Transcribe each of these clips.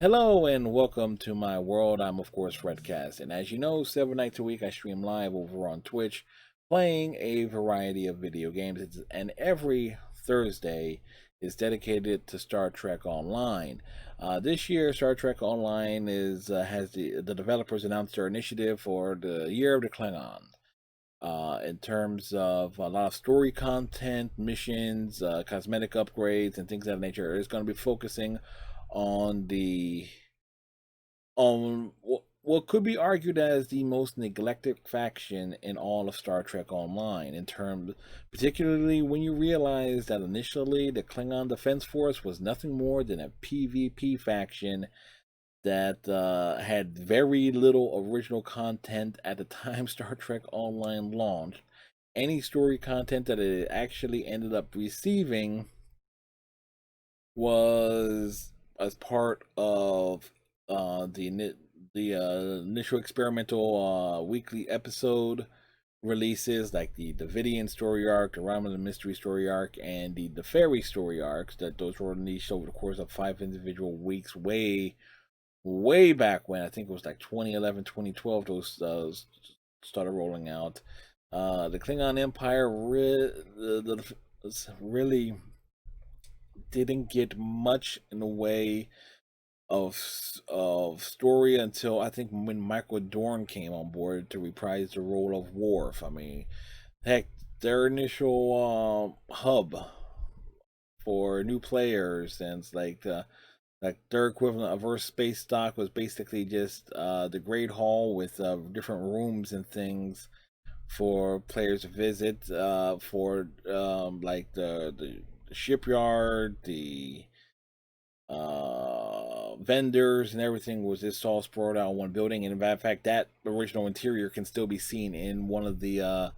Hello and welcome to my world. I'm of course Redcast, and as you know, 7 nights a week I stream live over on Twitch, playing a variety of video games. And every Thursday is dedicated to Star Trek Online. This year, Star Trek Online is has the developers announced their initiative for the Year of the Klingon. In terms of a lot of story content, missions, cosmetic upgrades, and things of that nature, it's going to be focusing on what could be argued as the most neglected faction in all of Star Trek Online, in terms, particularly when you realize that initially the Klingon Defense Force was nothing more than a PvP faction that had very little original content at the time Star Trek Online launched. Any story content that it actually ended up receiving was as part of the initial experimental weekly episode releases, like the Davidian story arc, the Ramen the Mystery story arc, and the Fairy story arcs. That those were released over the course of 5 individual weeks, way back when. I think it was like 2011, 2012. Those started rolling out. The Klingon Empire really didn't get much in the way of story until I think when Michael Dorn came on board to reprise the role of Worf. I mean, heck, their initial hub for new players, and it's like their equivalent of Earth space dock was basically just the Great Hall with different rooms and things for players to visit, for like the shipyard, the vendors and everything was just all sprawled out in one building. And in fact, that original interior can still be seen in one of the uh,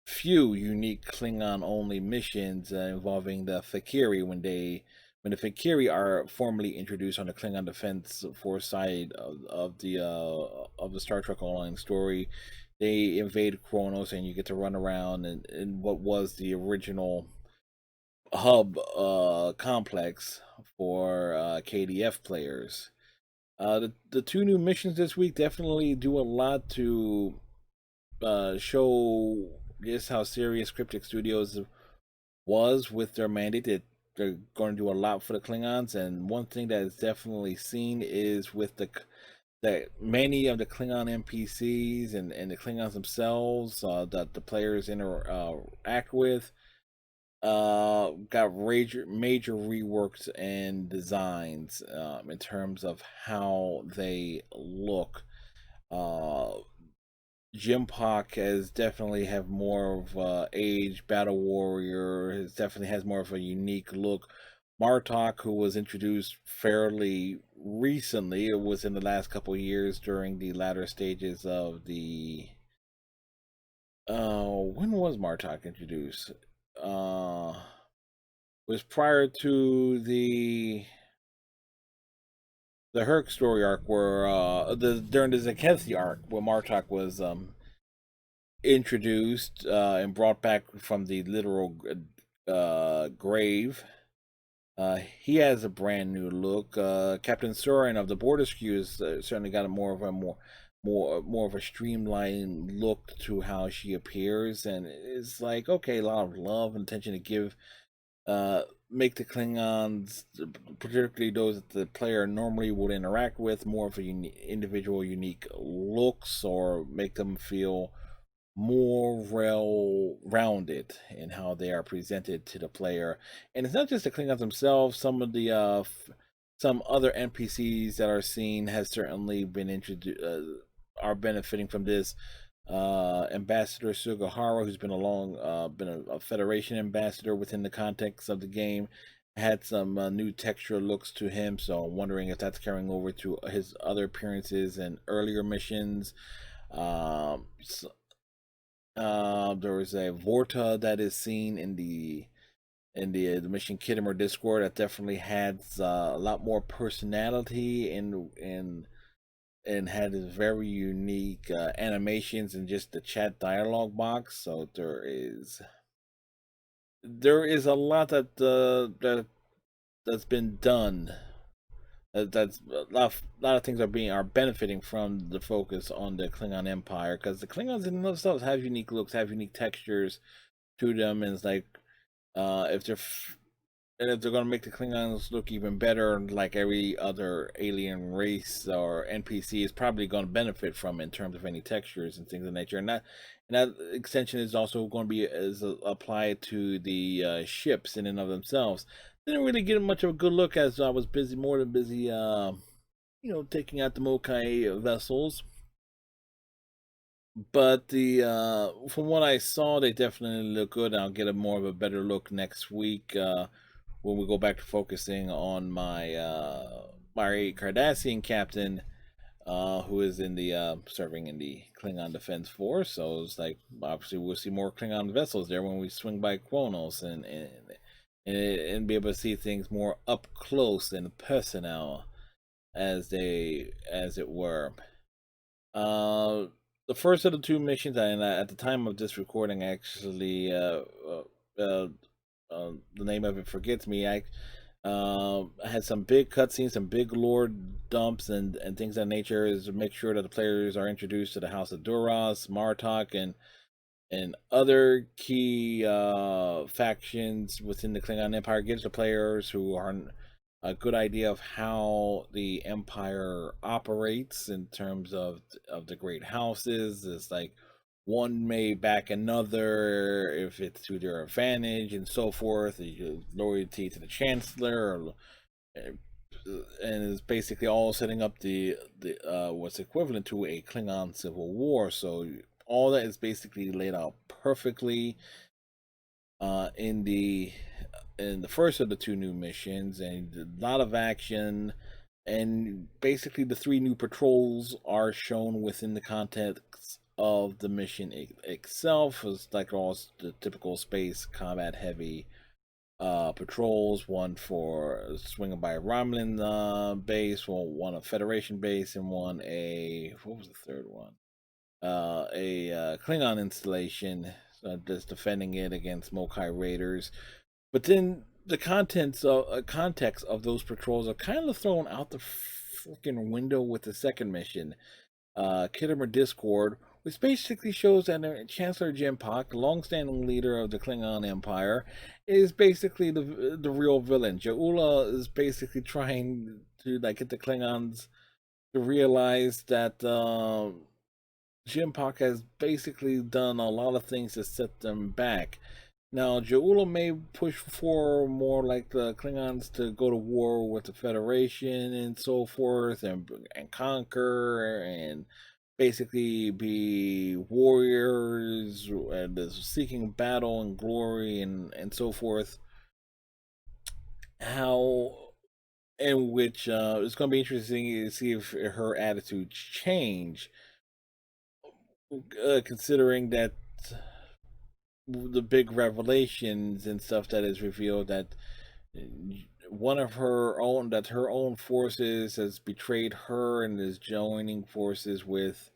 few unique Klingon only missions involving the Fakiri, when the Fakiri are formally introduced on the Klingon Defense Force side of the Star Trek Online story. They invade Kronos, and you get to run around in what was the original hub complex for KDF players. The two new missions this week definitely do a lot to show just how serious Cryptic Studios was with their mandate. That they're going to do a lot for the Klingons, and one thing that is definitely seen is with that many of the Klingon NPCs and the Klingons themselves that the players interact with got major reworks and designs in terms of how they look. uh Jim Pock has definitely have more of age battle warrior, has definitely has more of a unique look. Martok, who was introduced fairly recently, it was in the last couple of years during the latter stages of the when was Martok introduced? Was prior to the Herc story arc, where the during the Zakethi arc, where Martok was introduced and brought back from the literal grave. He has a brand new look. Captain Soren of the Border Skew has certainly got a more of a streamlined look to how she appears, and it's like, okay, a lot of love and attention to give make the Klingons, particularly those that the player normally would interact with, more of a individual, unique looks, or make them feel more well rounded in how they are presented to the player. And it's not just the Klingons themselves. Some of the some other NPCs that are seen has certainly been introduced, are benefiting from this. Ambassador Sugahara, who's been a Federation ambassador within the context of the game, had some new texture looks to him. So I'm wondering if that's carrying over to his other appearances and earlier missions. So, there is a Vorta that is seen in the Mission Kittimer Discord that definitely has a lot more personality and had very unique animations and just the chat dialogue box. So there is a lot that's been done That's a lot of things are benefiting from the focus on the Klingon Empire, because the Klingons in themselves have unique looks, have unique textures to them, and it's like if they're and if they're going to make the Klingons look even better, like every other alien race or NPC is probably going to benefit from in terms of any textures and things of nature. And that extension is also going to be applied to the ships in and of themselves. Didn't really get much of a good look as I was busy, more than busy, taking out the Mokai vessels. But the from what I saw, they definitely look good. I'll get a more of a better look next week. When we go back to focusing on my Cardassian captain, who is in the serving in the Klingon Defense Force. So it's like obviously we'll see more Klingon vessels there when we swing by Kronos and be able to see things more up close and personal as it were. Uh, the first of the two missions, and at the time of this recording, actually, the name of it forgets me. I had some big cutscenes, some big lore dumps, and things of that nature. Is to make sure that the players are introduced to the House of Duras, Martok, and other key factions within the Klingon Empire. Gives the players who aren't a good idea of how the Empire operates in terms of the great houses. It's like one may back another if it's to their advantage and so forth. Loyalty to the Chancellor, and is basically all setting up the what's equivalent to a Klingon civil war. So all that is basically laid out perfectly in the first of the two new missions, and a lot of action. And basically, the three new patrols are shown within the context of the mission itself. It's like all the typical space combat heavy patrols. One for swinging by a Romulan base, one a Federation base, and one a what was the third one? A Klingon installation, just defending it against Mokai raiders. But then the context of those patrols are kind of thrown out the freaking window with the second mission, Khitomer Discord, which basically shows that Chancellor Jinpak, the long-standing leader of the Klingon Empire, is basically the real villain. Jaula is basically trying to get the Klingons to realize that Jinpak has basically done a lot of things to set them back. Now, Jaula may push for more like the Klingons to go to war with the Federation and so forth, and conquer and basically be warriors and seeking battle and glory and so forth. How in which it's going to be interesting to see if her attitudes change, considering that the big revelations and stuff that is revealed that one of her own forces has betrayed her and is joining forces with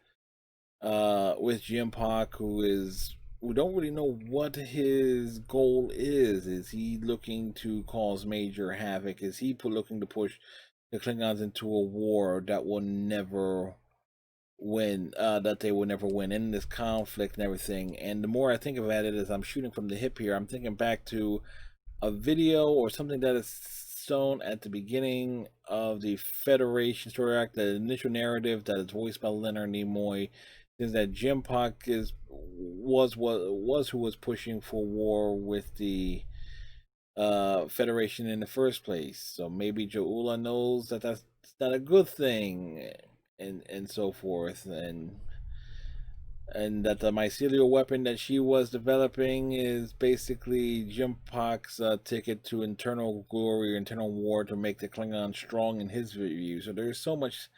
Jinpak, who don't really know what his goal is. Is he looking to cause major havoc? Is he looking to push the Klingons into a war that will never win, that they will never win in this conflict and everything? And the more I think about it, as I'm shooting from the hip here, I'm thinking back to a video or something that is shown at the beginning of the Federation story arc, the initial narrative that is voiced by Leonard Nimoy, is that Jinpak was who was pushing for war with the Federation in the first place. So maybe Jaula knows that that's not a good thing, and so forth, and that the mycelial weapon that she was developing is basically Jimpak's ticket to internal glory, internal war, to make the Klingon strong in his view. So there's so much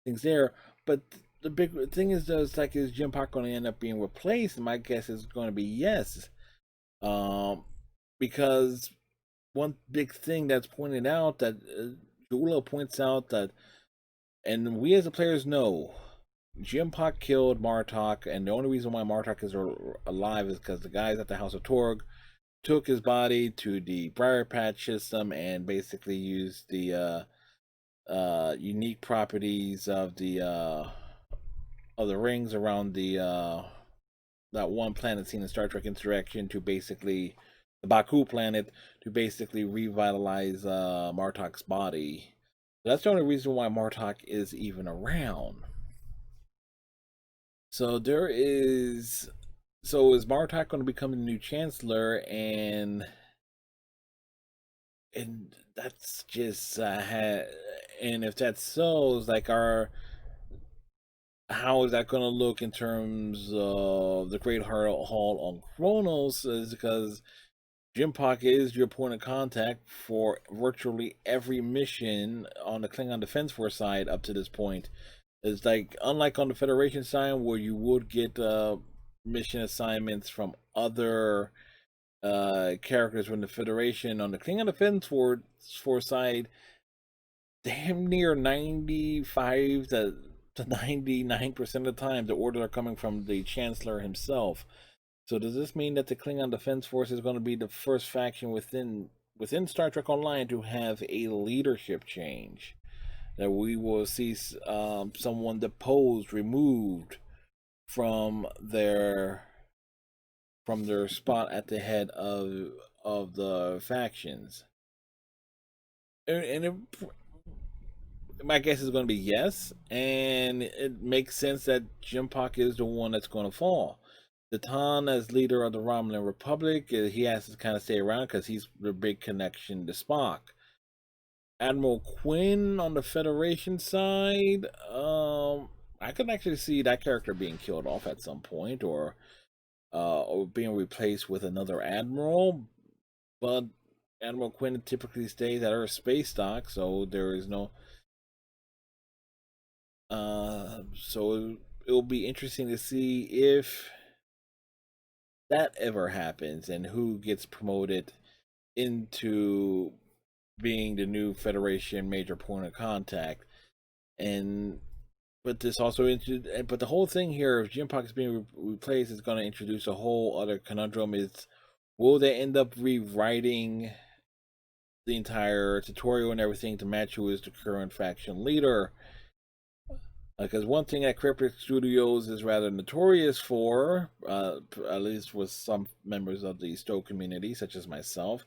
things there, but the big thing is, is Jimpak going to end up being replaced? And my guess is going to be yes, because one big thing that's pointed out, that Jula points out, that, and we as the players know, Jimpak killed Martok, and the only reason why Martok is alive is because the guys at the House of Torg took his body to the Briar Patch system and basically used the unique properties of the rings around the that one planet seen in Star Trek Insurrection to basically the Baku planet to basically revitalize Martok's body. That's the only reason why Martok is even around. So there is. So is Martok going to become the new chancellor? And that's just and if that's so, it's like how is that going to look in terms of the Great Hall on Kronos? Is because Jim Pocket is your point of contact for virtually every mission on the Klingon Defense Force side up to this point. It's like, unlike on the Federation side, where you would get mission assignments from other characters from the Federation, on the Klingon Defense Force side, damn near 95 to 99% of the time, the orders are coming from the Chancellor himself. So does this mean that the Klingon Defense Force is going to be the first faction within Star Trek Online to have a leadership change? That we will see someone deposed, removed from their spot at the head of the factions? And my guess is going to be yes, and it makes sense that Jim Pock is the one that's going to fall. Datan, as leader of the Romulan Republic, he has to kind of stay around because he's the big connection to Spock. Admiral Quinn on the Federation side, I could actually see that character being killed off at some point, or being replaced with another admiral. But Admiral Quinn typically stays at her space dock, so there is no. So it'll be interesting to see if that ever happens and who gets promoted into being the new Federation major point of contact. And but this also but the whole thing here, if Jim Pock is being replaced, is going to introduce a whole other conundrum. Is will they end up rewriting the entire tutorial and everything to match who is the current faction leader? Because one thing that Cryptic Studios is rather notorious for, at least with some members of the Stowe community, such as myself,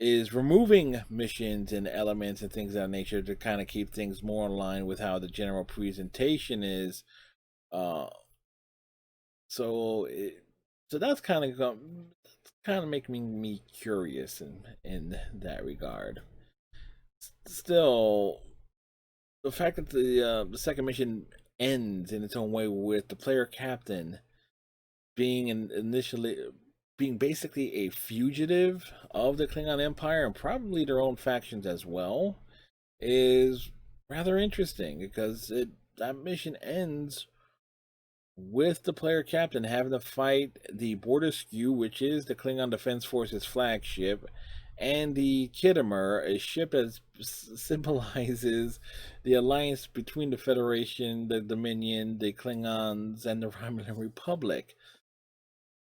is removing missions and elements and things of that nature to kind of keep things more in line with how the general presentation is. So that's kind of making me curious in that regard. Still, the fact that the second mission ends in its own way with the player captain being initially being basically a fugitive of the Klingon Empire and probably their own factions as well is rather interesting, because that mission ends with the player captain having to fight the Border Skew, which is the Klingon Defense Force's flagship, and the Kittimer, a ship that symbolizes the alliance between the Federation, the Dominion, the Klingons, and the Romulan Republic.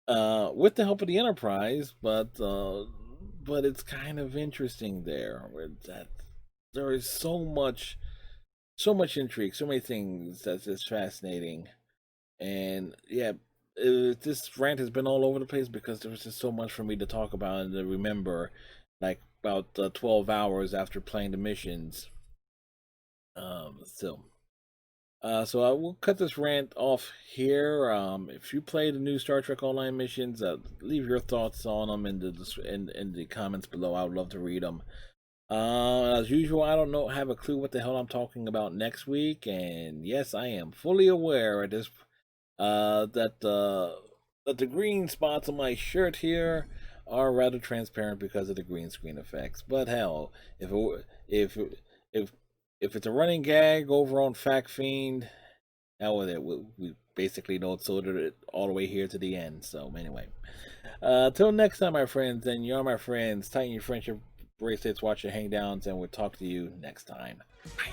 With the help of the Enterprise, but it's kind of interesting there, where that there is so much intrigue, so many things that's just fascinating. And yeah, this rant has been all over the place because there was just so much for me to talk about and to remember, like about 12 hours after playing the missions. So I will cut this rant off here. If you play the new Star Trek Online missions, leave your thoughts on them in the comments below. I would love to read them. As usual, I don't have a clue what the hell I'm talking about next week, and yes, I am fully aware at this that the green spots on my shirt here are rather transparent because of the green screen effects. But hell, if it's a running gag over on Fact Fiend, hell with it. We basically don't solder it all the way here to the end. So anyway, till next time, my friends, and you're my friends. Tighten your friendship bracelets, watch your hangdowns, and we'll talk to you next time. Bye.